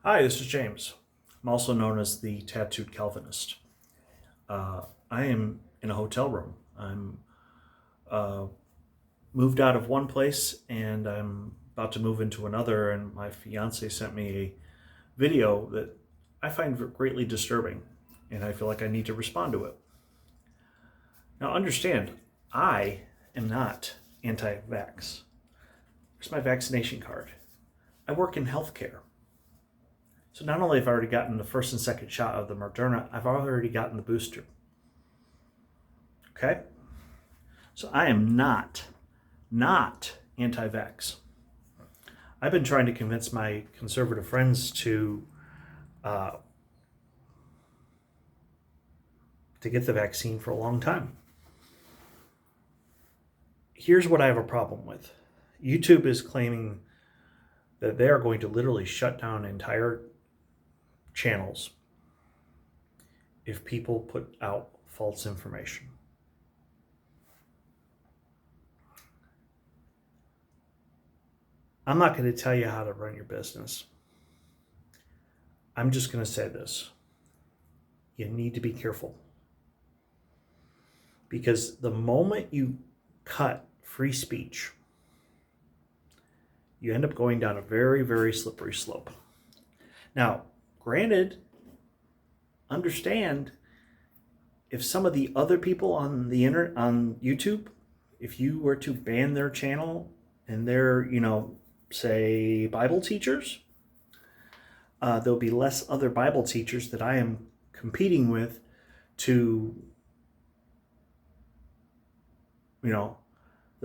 Hi, this is James. I'm also known as the Tattooed Calvinist. I am in a hotel room. I'm uh, moved out of one place and I'm about to move into another, and my fiance sent me a video that I find greatly disturbing, and I feel like I need to respond to it. Now, understand, I am not anti vax. Here's my vaccination card. I work in healthcare. So not only have I already gotten the first and second shot of the Moderna, I've already gotten the booster. Okay? So I am not anti-vax. I've been trying to convince my conservative friends uh, to get the vaccine for a long time. Here's what I have a problem with. YouTube is claiming that they are going to literally shut down entire channels if people put out false information. I'm not going to tell you how to run your business. I'm just going to say this. You need to be careful. Because the moment you cut free speech, you end up going down a very, very slippery slope. Now, granted, understand, if some of the other people on the internet, on YouTube, if you were to ban their channel and they're, say Bible teachers, there'll be less other Bible teachers that I am competing with to, there'll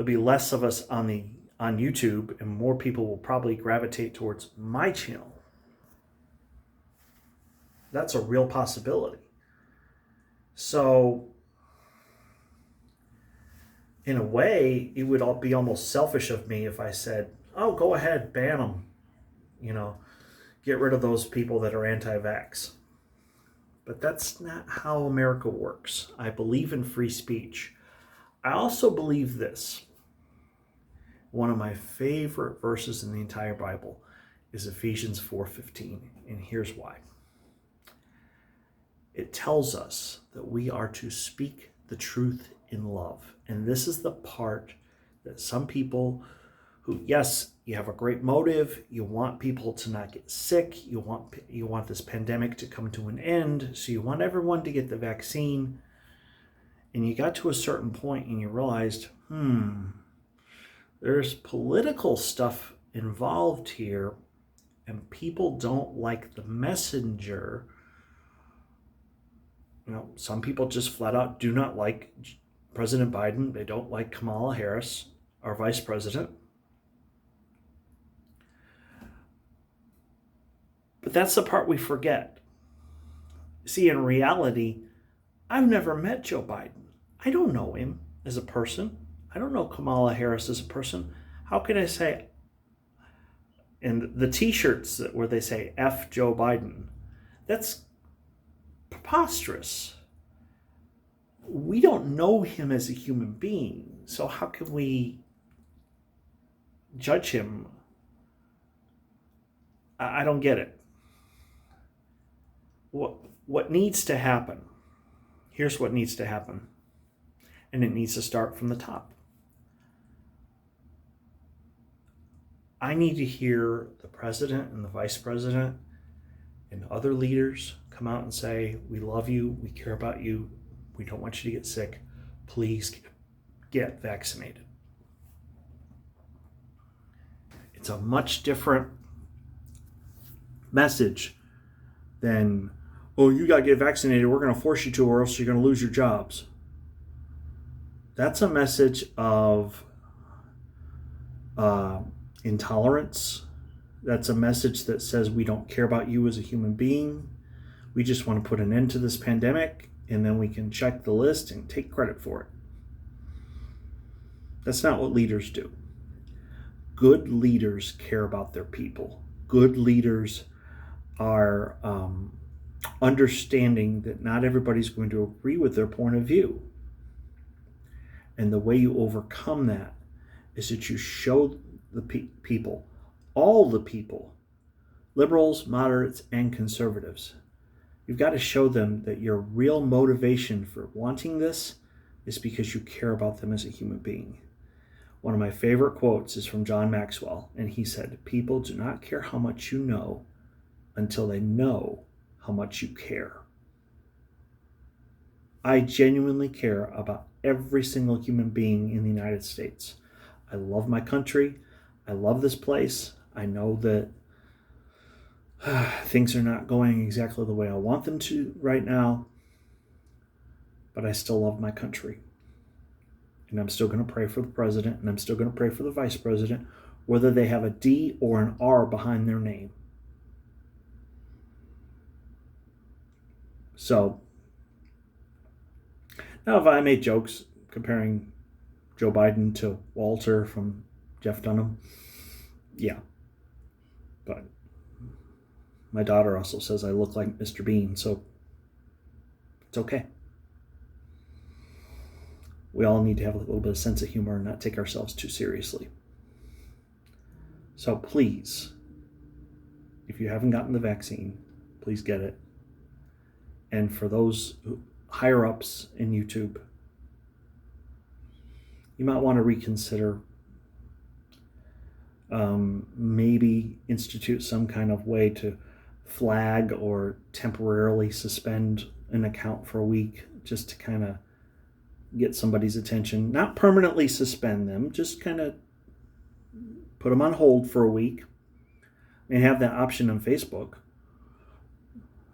be less of us on YouTube, and more people will probably gravitate towards my channel. That's a real possibility. So, in a way, it would all be almost selfish of me if I said, "Oh, go ahead, ban them. Get rid of those people that are anti-vax." But that's not how America works. I believe in free speech. I also believe this. One of my favorite verses in the entire Bible is Ephesians 4:15, and here's why. It tells us that we are to speak the truth in love. And this is the part that some people who, yes, you have a great motive, you want people to not get sick, you want this pandemic to come to an end, so you want everyone to get the vaccine, and you got to a certain point and you realized, there's political stuff involved here, and people don't like the messenger. Some people just flat out do not like President Biden. They don't like Kamala Harris, our vice president. But that's the part we forget. See, in reality, I've never met Joe Biden. I don't know him as a person. I don't know Kamala Harris as a person. How can I say? And the t-shirts where they say F Joe Biden, that's preposterous. We don't know him as a human being, so how can we judge him? I don't get it. What needs to happen? Here's what needs to happen, and it needs to start from the top. I need to hear the president and the vice president and other leaders come out and say, "We love you, we care about you, we don't want you to get sick, please get vaccinated." It's a much different message than, "Oh, you got to get vaccinated, we're going to force you to, or else you're going to lose your jobs." That's a message of intolerance. That's a message that says we don't care about you as a human being. We just want to put an end to this pandemic, and then we can check the list and take credit for it. That's not what leaders do. Good leaders care about their people. Good leaders are understanding that not everybody's going to agree with their point of view. And the way you overcome that is that you show the people, all the people, liberals, moderates, and conservatives. You've got to show them that your real motivation for wanting this is because you care about them as a human being. One of my favorite quotes is from John Maxwell, and he said, "People do not care how much you know until they know how much you care." I genuinely care about every single human being in the United States. I love my country. I love this place. I know that things are not going exactly the way I want them to right now, but I still love my country. And I'm still going to pray for the president, and I'm still going to pray for the vice president, whether they have a D or an R behind their name. So, now if I made jokes comparing Joe Biden to Walter from Jeff Dunham, yeah. But my daughter also says I look like Mr. Bean, so it's okay. We all need to have a little bit of sense of humor and not take ourselves too seriously. So please, if you haven't gotten the vaccine, please get it. And for those higher ups in YouTube, you might want to reconsider maybe institute some kind of way to flag or temporarily suspend an account for a week just to kind of get somebody's attention. Not permanently suspend them, just kind of put them on hold for a week. And have that option on Facebook.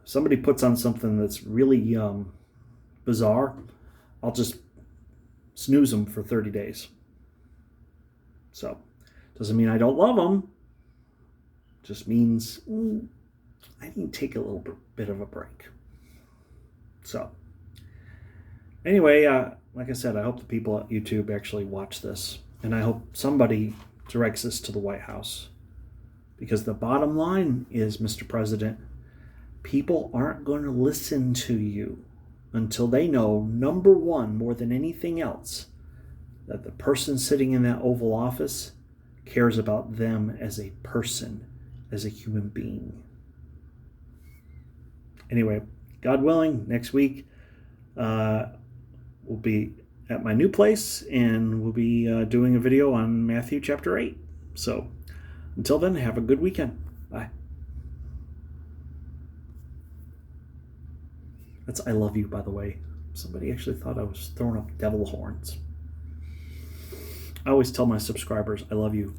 Somebody puts on something that's really bizarre, I'll just snooze them for 30 days. So, doesn't mean I don't love them. Just means I need to take a little bit of a break. So, anyway, like I said, I hope the people at YouTube actually watch this. And I hope somebody directs this to the White House. Because the bottom line is, Mr. President, people aren't going to listen to you until they know, number one, more than anything else, that the person sitting in that Oval Office cares about them as a person, as a human being. Anyway, God willing, next week we'll be at my new place and we'll be doing a video on Matthew chapter 8. So until then, have a good weekend. Bye. That's I love you, by the way. Somebody actually thought I was throwing up devil horns. I always tell my subscribers, I love you.